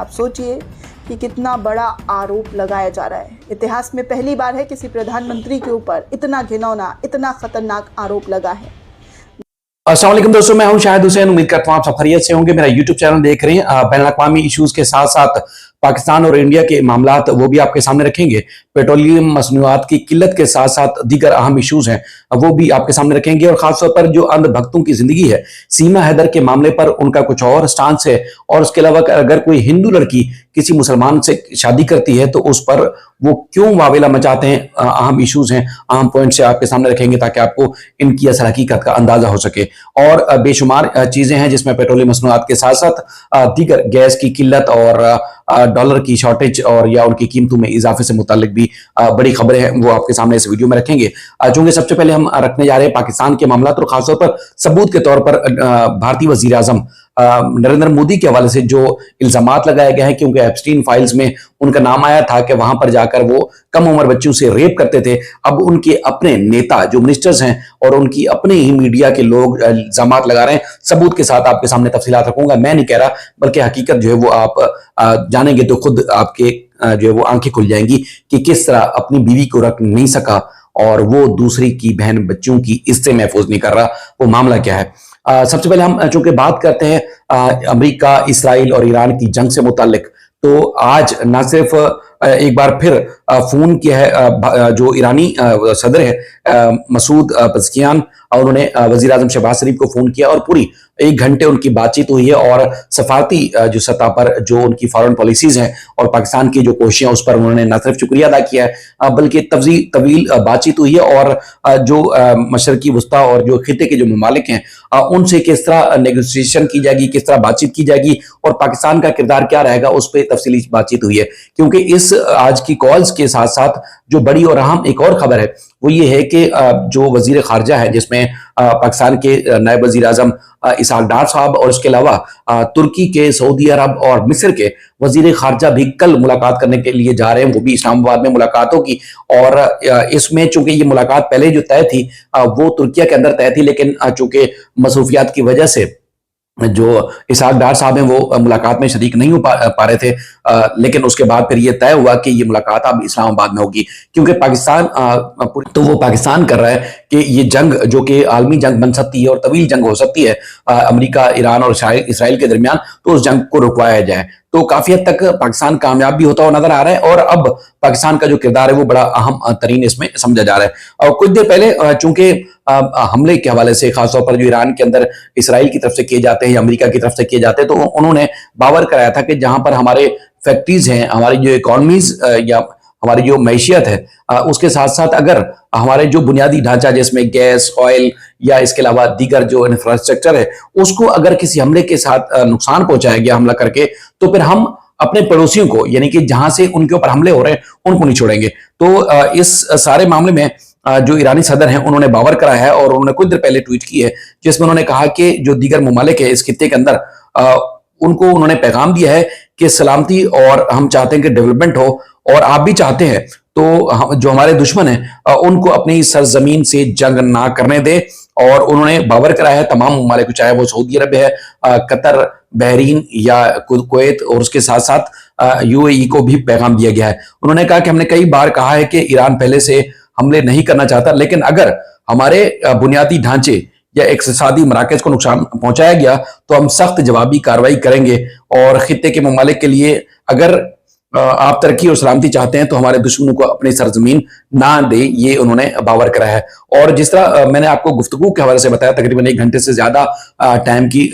आप सोचिए कि कितना बड़ा आरोप लगाया जा रहा है। इतिहास में पहली बार है किसी प्रधानमंत्री के ऊपर इतना घिनौना, इतना खतरनाक आरोप लगा है। अस्सलाम वालेकुम दोस्तों, मैं हूं शाहिद हुसैन। उम्मीद करता हूं आप सब खैरियत से होंगे। मेरा यूट्यूब चैनल देख रहे हैं। बैनुल-अक़वामी इश्यूज के साथ साथ पाकिस्तान और इंडिया के मामलात वो भी आपके सामने रखेंगे। पेट्रोलियम मसनूआत की किल्लत के साथ साथ दीगर अहम इश्यूज हैं वो भी आपके सामने रखेंगे। और खासतौर पर जो अंधभक्तों की जिंदगी है, सीमा हैदर के मामले पर उनका कुछ और स्टांस है। और उसके अलावा अगर कोई हिंदू लड़की किसी मुसलमान से शादी करती है तो उस पर वो क्यों वावेला मचाते हैं, अहम इश्यूज हैं, अहम पॉइंट से आपके सामने रखेंगे ताकि आपको इनकी असल हकीकत का अंदाजा हो सके। और बेशुमार चीजें हैं जिसमें पेट्रोलियम मसनूआत के साथ साथ दीगर गैस की किल्लत और डॉलर की शॉर्टेज और या उनकी कीमतों में इजाफे से मुतालिक भी बड़ी खबरें हैं वो आपके सामने इस वीडियो में रखेंगे। चूंकि सबसे पहले हम रखने जा रहे हैं पाकिस्तान के मामला, और खासतौर पर सबूत के तौर पर भारतीय वजीर आजम नरेंद्र मोदी के हवाले से जो इल्जामात लगाए गए हैं, क्योंकि एप्स्टीन फाइल्स में उनका नाम आया था कि वहां पर जाकर वो कम उम्र बच्चों से रेप करते थे। अब उनके अपने नेता जो मिनिस्टर्स हैं और उनकी अपने ही मीडिया के लोग इल्जामात लगा रहे हैं। सबूत के साथ आपके सामने तफसीलात रखूंगा। मैं नहीं कह रहा, बल्कि हकीकत जो है वो आप जानेंगे तो खुद आपके जो है वो आंखें खुल जाएंगी कि किस तरह अपनी बीवी को रख नहीं सका और वो दूसरी की बहन बच्चों की इससे महफूज नहीं कर रहा। वो मामला क्या है? सबसे पहले हम चूंकि बात करते हैं अमेरिका, इसराइल और ईरान की जंग से मुतालिक, तो आज न सिर्फ एक बार फिर फोन किया है जो ईरानी सदर है मसूद पज़ेश्कियान, उन्होंने वजीर आजम शहबाज शरीफ को फोन किया और पूरी 1 घंटे उनकी बातचीत हुई है। और सफारती जो सतह पर जो उनकी फॉरेन पॉलिसीज हैं और पाकिस्तान की जो कोशिशें उस पर उन्होंने न सिर्फ शुक्रिया अदा किया है बल्कि तवील बातचीत हुई है। और जो मशरकी वस्ता और जो खिते के जो ममालिक हैं उनसे किस तरह नेगोशिएशन की जाएगी, किस तरह बातचीत की जाएगी और पाकिस्तान का किरदार क्या रहेगा, उस पर तफसीली बातचीत हुई है। क्योंकि इस आज की कॉल्स के साथ साथ जो बड़ी और अहम एक और खबर है वो ये है कि जो वजीर खारजा है, जिसमें पाकिस्तान के नायब वजीर आजम इसहाक डार साहब और इसके अलावा तुर्की के, सऊदी अरब और मिस्र के वजीर खारजा भी कल मुलाकात करने के लिए जा रहे हैं। वो भी इस्लामाबाद में मुलाकात होगी। और इसमें चूंकि ये मुलाकात पहले जो तय थी वो तुर्किया के अंदर तय थी, लेकिन चूंकि मसरूफियात की वजह से जो इसहाक डार साहब हैं वो मुलाकात में शरीक नहीं हो पा रहे थे। लेकिन उसके बाद फिर ये तय हुआ कि ये मुलाकात अब इस्लामाबाद में होगी, क्योंकि पाकिस्तान तो वो पाकिस्तान कर रहा है कि ये जंग जो कि आलमी जंग बन सकती है और तवील जंग हो सकती है अमेरिका, ईरान और इसराइल के दरमियान, तो उस जंग को रुकवाया जाए। तो काफी हद तक पाकिस्तान कामयाब भी होता हुआ नजर आ रहा है और अब पाकिस्तान का जो किरदार है वो बड़ा अहम तरीन इसमें समझा जा रहा है। और कुछ देर पहले चूंकि हमले के हवाले से खासतौर पर जो ईरान के अंदर इसराइल की तरफ से किए जाते हैं या अमेरिका की तरफ से किए जाते हैं, तो उन्होंने बावर कराया था कि जहां पर हमारे फैक्ट्रीज हैं, हमारी जो इकोनॉमीज या हमारी जो मैशियत है उसके साथ साथ अगर हमारे जो बुनियादी ढांचा जिसमें गैस, ऑयल या इसके अलावा दीगर जो इंफ्रास्ट्रक्चर है उसको अगर किसी हमले के साथ नुकसान पहुंचाया गया हमला करके, तो फिर हम अपने पड़ोसियों को, यानी कि जहां से उनके ऊपर हमले हो रहे हैं उनको नहीं छोड़ेंगे। तो इस सारे मामले में जो ईरानी सदर हैं उन्होंने बावर कराया है और उन्होंने कुछ देर पहले ट्वीट की है जिसमें उन्होंने कहा कि जो दीगर ममालिक है इस खित्ते के अंदर उनको उन्होंने पैगाम दिया है कि सलामती और हम चाहते हैं कि डेवलपमेंट हो और आप भी चाहते हैं, तो जो हमारे दुश्मन हैं उनको अपनी सरजमीन से जंग ना करने दे। और उन्होंने बावर कराया है तमाम ममालिक को, चाहे वो सऊदी अरब है, कतर, बहरीन या कुवैत, और उसके साथ साथ यूएई को भी पैगाम दिया गया है। उन्होंने कहा कि हमने कई बार कहा है कि ईरान पहले से हमले नहीं करना चाहता, लेकिन अगर हमारे बुनियादी ढांचे या इक्तिसादी मराकज को नुकसान पहुंचाया गया तो हम सख्त जवाबी कार्रवाई करेंगे। और खित्ते के ममालिक के लिए अगर आप तरक्की और सलामती चाहते हैं तो हमारे दुश्मनों को अपनी सरजमीन ना दे, ये उन्होंने बावर कराया है। और जिस तरह मैंने आपको गुफ्तगू के हवाले से बताया, तकरीबन 1 घंटे से ज्यादा टाइम की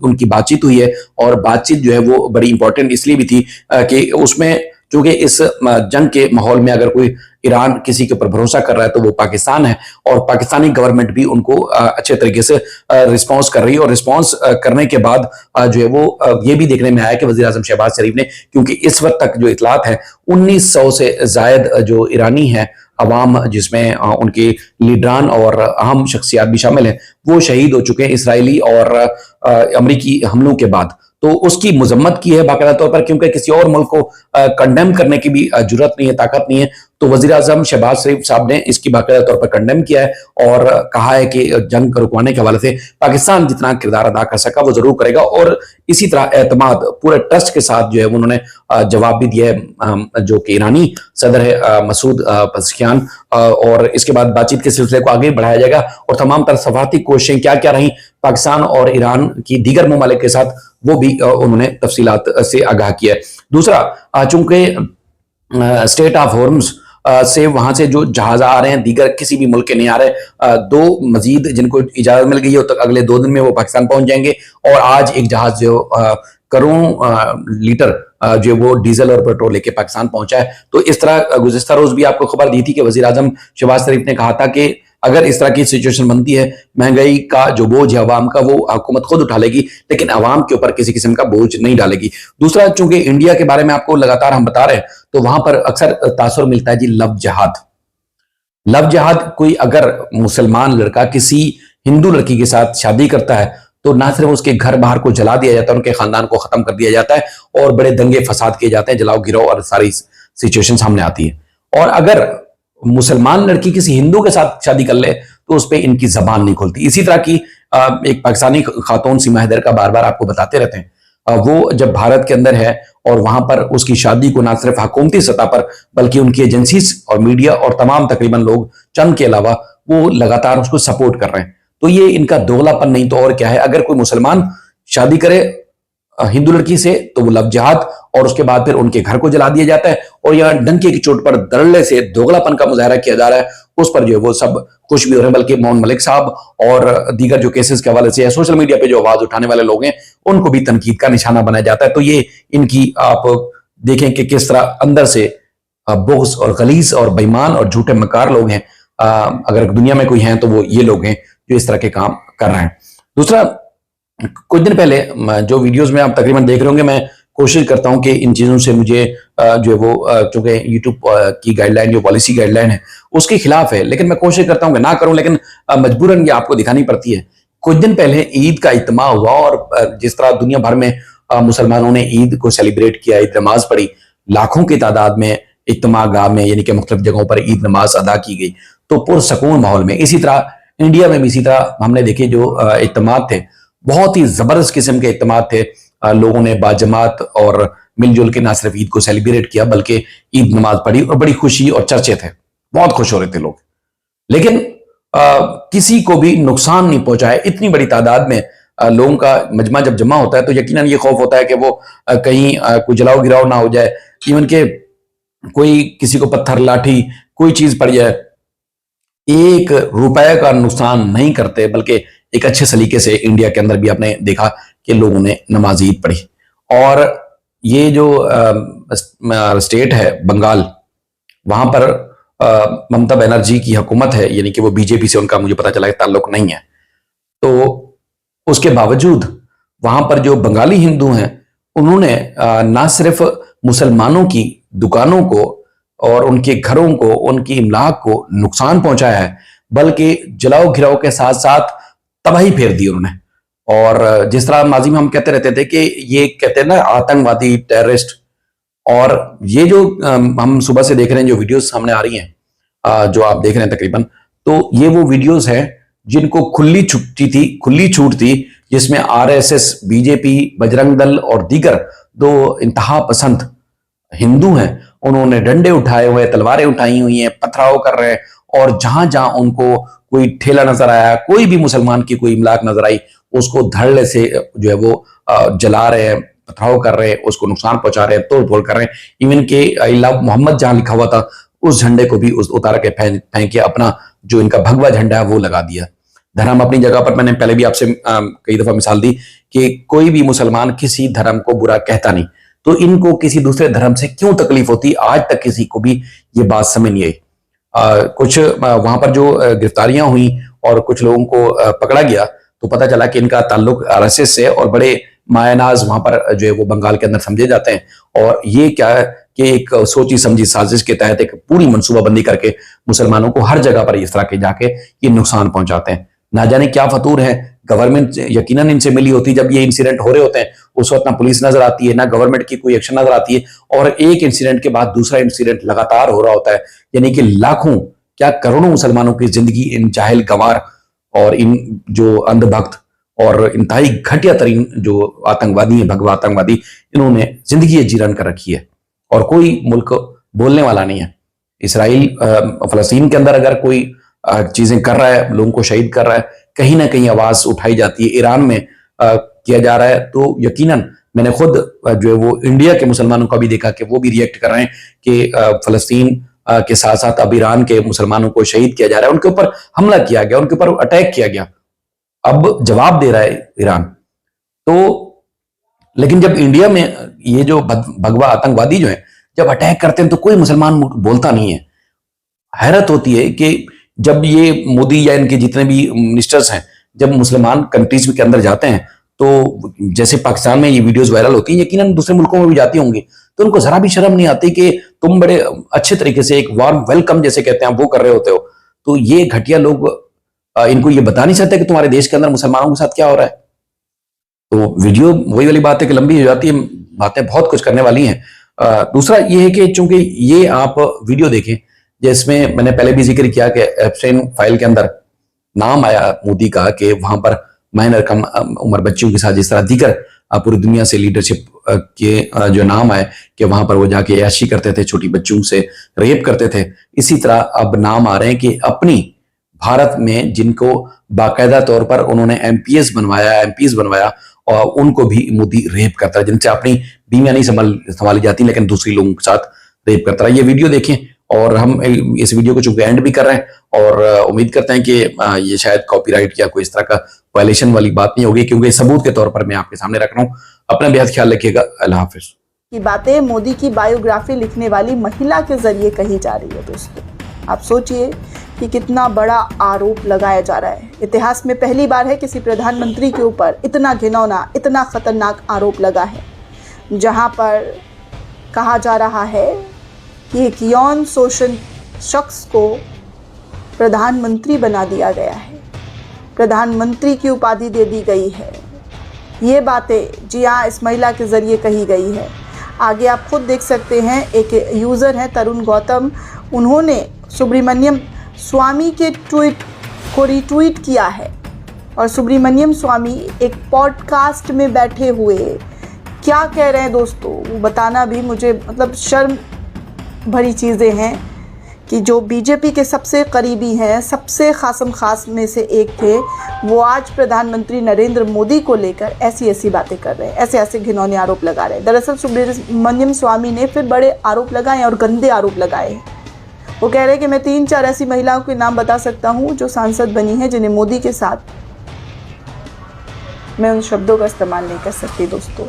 उनकी बातचीत हुई है। और बातचीत जो है वो बड़ी इंपॉर्टेंट इसलिए भी थी कि उसमें चूंकि इस जंग के माहौल में अगर कोई ईरान किसी के ऊपर भरोसा कर रहा है तो वो पाकिस्तान है, और पाकिस्तानी गवर्नमेंट भी उनको अच्छे तरीके से रिस्पांस कर रही है। और रिस्पांस करने के बाद जो है वो ये भी देखने में आया कि वज़ीर आज़म शहबाज शरीफ ने, क्योंकि इस वक्त तक जो इतलात है 1900 से जायद जो ईरानी है अवाम, जिसमें उनके लीडरान और अहम शख्सियात भी शामिल हैं, वो शहीद हो चुके हैं इसराइली और अमरीकी हमलों के बाद। तो उसकी मजम्मत की है बाकायदा तौर पर, क्योंकि किसी और मुल्क को कंडेम करने की भी जरूरत नहीं है, ताकत नहीं है। तो वजीर आजम शहबाज शरीफ साहब ने इसकी बाकायदा तौर पर कंडेम किया है और कहा है कि जंग को रुकवाने के हवाले से पाकिस्तान जितना किरदार अदा कर सका वो जरूर करेगा, और इसी तरह एतमाद पूरे ट्रस्ट के साथ जो है उन्होंने जवाब भी दिया है, जो कि ईरानी सदर है मसूद पज़ेश्कियान। और इसके बाद बातचीत के सिलसिले को आगे बढ़ाया जाएगा और तमाम तरह सफारती कोशिशें क्या क्या रही पाकिस्तान और ईरान की दीगर ममालिक के साथ, वो भी उन्होंने तफसीलात से आगाह किया है। दूसरा, चूंकि स्टेट ऑफ हॉर्मुज से वहां से जो जहाज आ रहे हैं दीगर किसी भी मुल्क के नहीं आ रहे, दो मजीद जिनको इजाजत मिल गई है, तो अगले 2 दिन में वो पाकिस्तान पहुंच जाएंगे। और आज एक जहाज जो करोड़ों लीटर जो वो डीजल और पेट्रोल लेके पाकिस्तान पहुंचा है। तो इस तरह गुज़िश्ता रोज भी आपको खबर दी थी कि वजीर आजम शहबाज शरीफ ने कहा था कि अगर इस तरह की सिचुएशन बनती है, महंगाई का जो बोझ है अवाम का, वो हुकूमत खुद उठा लेगी, लेकिन अवाम के ऊपर किसी किस्म का बोझ नहीं डालेगी। दूसरा, चूंकि इंडिया के बारे में आपको लगातार हम बता रहे हैं, तो वहां पर अक्सर तासुर मिलता है जी लव जिहाद। लव जिहाद, कोई अगर मुसलमान लड़का किसी हिंदू लड़की के साथ शादी करता है तो ना सिर्फ उसके घर बाहर को जला दिया जाता है, उनके खानदान को खत्म कर दिया जाता है और बड़े दंगे फसाद किए जाते हैं, जलाओ गिराओ और सारी सिचुएशन सामने आती है। और अगर मुसलमान लड़की किसी हिंदू के साथ शादी कर ले तो उस पर इनकी जबान नहीं खुलती। इसी तरह की एक पाकिस्तानी खातून सीमा हैदर का बार बार आपको बताते रहते हैं, वो जब भारत के अंदर है और वहां पर उसकी शादी को ना सिर्फ हुकूमती सतह पर बल्कि उनकी एजेंसीज और मीडिया और तमाम तकरीबन लोग चंद के अलावा वो लगातार उसको सपोर्ट कर रहे हैं। तो ये इनका दोगलापन नहीं तो और क्या है। अगर कोई मुसलमान शादी करे हिंदू लड़की से तो वो लव जिहाद, और उसके बाद फिर उनके घर को जला दिया जाता है, और यहाँ डंके की चोट पर धड़ल्ले से दोगलापन का मुजाहरा किया जा रहा है, उस पर जो है वो सब खुश भी हो रहे हैं। बल्कि मोहन मलिक साहब और दीगर जो केसेस के हवाले से सोशल मीडिया पे जो आवाज उठाने वाले लोग हैं उनको भी तनकीद का निशाना बनाया जाता है। तो ये इनकी आप देखें कि किस तरह अंदर से बोस और गलीज और बेईमान और झूठे मकार लोग हैं। अगर दुनिया में कोई हैं तो वो ये लोग हैं जो इस तरह के काम कर रहे हैं। दूसरा, कुछ दिन पहले जो वीडियोस में आप तकरीबन देख रहे होंगे, मैं कोशिश करता हूं कि इन चीजों से मुझे जो है वो चूंकि यूट्यूब की गाइडलाइन जो पॉलिसी गाइडलाइन है उसके खिलाफ है, लेकिन मैं कोशिश करता हूं कि ना करूं, लेकिन मजबूरन ये आपको दिखानी पड़ती है। कुछ दिन पहले ईद का इज्तिमा हुआ और जिस तरह दुनिया भर में मुसलमानों ने ईद को सेलिब्रेट किया, ईद नमाज पढ़ी, लाखों की तादाद में इज्तिमा गाह में यानी कि मुख्तलिफ जगहों पर ईद नमाज अदा की गई, तो पुरसकून माहौल में। इसी तरह इंडिया में भी इसी तरह हमने देखे जो इज्तिमा थे, बहुत ही जबरदस्त किस्म के इज्तिमा थे। लोगों ने बाजमात और मिलजुल के ना सिर्फ ईद को सेलिब्रेट किया बल्कि ईद नमाज पढ़ी और बड़ी खुशी और चर्चे थे, बहुत खुश हो रहे थे लोग। लेकिन किसी को भी नुकसान नहीं पहुंचाया। इतनी बड़ी तादाद में लोगों का मजमा जब जमा होता है तो यकीनन ये खौफ होता है कि वो कहीं कोई जलाओ गिराव ना हो जाए, इवन के कोई किसी को पत्थर लाठी कोई चीज पड़ जाए। 1 रुपए का नुकसान नहीं करते, बल्कि एक अच्छे सलीके से इंडिया के अंदर भी आपने देखा कि लोगों ने नमाज ईद पढ़ी। और ये जो स्टेट है बंगाल, वहां पर ममता बनर्जी की हुकूमत है, यानी कि वो बीजेपी से उनका मुझे पता चला कि ताल्लुक नहीं है। तो उसके बावजूद वहां पर जो बंगाली हिंदू हैं उन्होंने ना सिर्फ मुसलमानों की दुकानों को और उनके घरों को, उनकी इमलाक को नुकसान पहुंचाया है, बल्कि जलाओ घिराओ के साथ साथ तबाही फेर दी उन्होंने। और जिस तरह माजी में हम कहते रहते थे कि ये कहते हैं ना आतंकवादी, टेररिस्ट, और ये जो हम सुबह से देख रहे हैं जो वीडियोस सामने आ रही हैं, जो आप देख रहे हैं तकरीबन, तो ये वो वीडियोस हैं जिनको खुली छूट थी, जिसमें आरएसएस, बीजेपी, बजरंग दल और दीगर 2 इंतहा पसंद हिंदू हैं, उन्होंने डंडे उठाए हुए, तलवारें उठाई हुई हैं, पथराव कर रहे हैं, और जहां जहां उनको कोई ठेला नजर आया, कोई भी मुसलमान की कोई इमलाक नजर आई, उसको धड़ल्ले से जो है वो जला रहे हैं, पथराव कर रहे हैं, उसको नुकसान पहुंचा रहे हैं, तोड़ फोड़ कर रहे हैं। इवन के आई लव मोहम्मद जहां लिखा हुआ था उस झंडे को भी उस उतार के फेंक के अपना जो इनका भगवा झंडा है वो लगा दिया। धर्म अपनी जगह पर, मैंने पहले भी आपसे कई दफा मिसाल दी कि कोई भी मुसलमान किसी धर्म को बुरा कहता नहीं, तो इनको किसी दूसरे धर्म से क्यों तकलीफ होती, आज तक किसी को भी ये बात समझ नहीं आई। कुछ वहां पर जो गिरफ्तारियां हुई और कुछ लोगों को पकड़ा गया तो पता चला कि इनका ताल्लुक आरएसएस से, और बड़े मायानाज वहां पर जो है वो बंगाल के अंदर समझे जाते हैं। और ये क्या है कि एक सोची समझी साजिश के तहत एक पूरी मनसूबाबंदी करके मुसलमानों को हर जगह पर इस तरह के जाके ये नुकसान पहुंचाते हैं। ना जाने क्या फतूर है, गवर्नमेंट यकीनन इनसे मिली होती जब ये इंसिडेंट हो रहे होते हैं, उस वक्त ना पुलिस नजर आती है, ना गवर्नमेंट की कोई एक्शन नजर आती है, और एक इंसिडेंट के बाद दूसरा इंसिडेंट लगातार हो रहा होता है। यानी कि लाखों क्या करोड़ों मुसलमानों की जिंदगी इन जाहिल गंवार और इन जो अंधभक्त और इंतहाई घटिया तरीन जो आतंकवादी हैं, भगवा आतंकवादी, इन्होंने जिंदगी जीरन कर रखी है और कोई मुल्क बोलने वाला नहीं है। इसराइल फलस्तीन के अंदर अगर कोई चीजें कर रहा है, लोगों को शहीद कर रहा है, कहीं ना कहीं आवाज उठाई जाती है। ईरान में किया जा रहा है, तो यकीनन मैंने खुद जो है वो इंडिया के मुसलमानों का भी देखा कि वो भी रिएक्ट कर रहे हैं कि फलस्तीन के साथ साथ अब ईरान के मुसलमानों को शहीद किया जा रहा है, उनके ऊपर हमला किया गया, उनके ऊपर अटैक किया गया। अब जवाब दे रहा है ईरान। तो लेकिन जब इंडिया में ये जो भगवा आतंकवादी जो है जब अटैक करते हैं तो कोई मुसलमान बोलता नहीं है। हैरत होती है कि जब ये मोदी या इनके जितने भी मिनिस्टर्स हैं जब मुसलमान कंट्रीज के अंदर जाते हैं, तो जैसे पाकिस्तान में ये वीडियोस वायरल होती हैं, यकीनन दूसरे मुल्कों में भी जाती होंगी, तो उनको जरा भी शर्म नहीं आती कि तुम बड़े अच्छे तरीके से एक वार्म वेलकम जैसे कहते हैं वो कर रहे होते हो। तो ये घटिया लोग इनको ये बता नहीं सकते कि तुम्हारे देश के अंदर मुसलमानों के साथ क्या हो रहा है। तो वीडियो वही वाली बात है कि लंबी हो जाती है, बातें बहुत कुछ करने वाली हैं। दूसरा ये है कि चूंकि ये आप वीडियो देखें जिसमें मैंने पहले भी जिक्र किया कि एप्स्टाइन फाइल के अंदर नाम आया मोदी का कि वहां पर माइनर कम उम्र बच्चियों के साथ जिस तरह दीगर पूरी दुनिया से लीडरशिप के जो नाम आए कि वहां पर वो जाके ऐशी करते थे, छोटी बच्चियों से रेप करते थे, इसी तरह अब नाम आ रहे हैं कि अपनी भारत में जिनको बाकायदा तौर पर उन्होंने एमपीएस बनवाया और उनको भी मोदी रेप करता है, जिनसे अपनी बीवियां नहीं संभाली जाती लेकिन दूसरी लोगों के साथ रेप करता है। ये वीडियो देखें और हम इस वीडियो को चूंकि एंड भी कर रहे हैं और उम्मीद करते हैं कि ये शायद कॉपीराइट या कोई इस तरह का वायलेशन वाली बात नहीं होगी, क्योंकि सबूत के तौर पर मैं आपके सामने रख रहा हूं। अपना बेहद ख्याल रखिएगा। अल्लाह हाफिज। की बातें मोदी की बायोग्राफी लिखने वाली महिला के जरिए कही जा रही है। दोस्तों, आप सोचिए कि कितना बड़ा आरोप लगाया जा रहा है। इतिहास में पहली बार है किसी प्रधानमंत्री के ऊपर इतना घिनौना, इतना खतरनाक आरोप लगा है, जहां पर कहा जा रहा है कि एक यौन शोषण शख्स को प्रधानमंत्री बना दिया गया है, प्रधानमंत्री की उपाधि दे दी गई है। ये बातें जी हाँ इस महिला के जरिए कही गई है। आगे आप खुद देख सकते हैं, एक यूज़र है तरुण गौतम, उन्होंने सुब्रमण्यम स्वामी के ट्वीट को रिट्वीट किया है और सुब्रमण्यम स्वामी एक पॉडकास्ट में बैठे हुए क्या कह रहे हैं दोस्तों, वो बताना भी मुझे मतलब शर्म भरी चीज़ें हैं कि जो बीजेपी के सबसे करीबी हैं, सबसे खासम खास में से एक थे, वो आज प्रधानमंत्री नरेंद्र मोदी को लेकर ऐसी बातें कर रहे हैं, ऐसे घिनौने आरोप लगा रहे हैं। दरअसल सुब्रमण्यम स्वामी ने फिर बड़े आरोप लगाए और गंदे आरोप लगाए हैं। वो कह रहे हैं कि मैं 3-4 ऐसी महिलाओं के नाम बता सकता हूँ जो सांसद बनी हैं, जिन्हें मोदी के साथ, मैं उन शब्दों का इस्तेमाल नहीं कर सकती दोस्तों,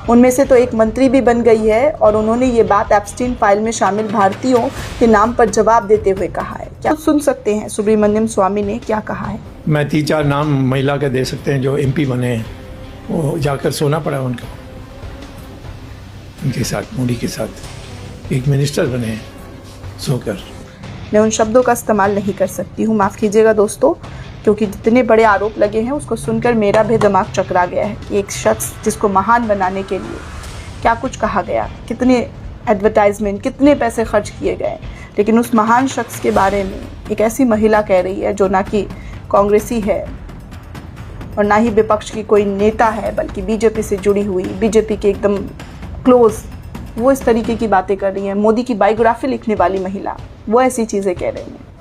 उनमें से तो एक मंत्री भी बन गई है और उन्होंने ये बात एप्स्टीन फाइल में शामिल भारतीयों के नाम पर जवाब देते हुए कहा है। क्या सुन सकते हैं सुब्रमण्यम स्वामी ने क्या कहा है? मैं 3-4 नाम महिला के दे सकते हैं जो एमपी बने हैं, वो जाकर सोना पड़ा उनको, उनके साथ, मोदी के साथ एक मिनिस्टर बने हैं सोकर। मैं उन शब्दों का इस्तेमाल नहीं कर सकती हूँ, माफ़ कीजिएगा दोस्तों, क्योंकि जितने बड़े आरोप लगे हैं उसको सुनकर मेरा भी दिमाग चकरा गया है कि एक शख्स जिसको महान बनाने के लिए क्या कुछ कहा गया, कितने एडवर्टाइजमेंट, कितने पैसे खर्च किए गए, लेकिन उस महान शख्स के बारे में एक ऐसी महिला कह रही है जो ना कि कांग्रेसी है और ना ही विपक्ष की कोई नेता है, बल्कि बीजेपी से जुड़ी हुई, बीजेपी के एकदम क्लोज, वो इस तरीके की बातें कर रही हैं। मोदी की बायोग्राफी लिखने वाली महिला वो ऐसी चीज़ें कह रही हैं।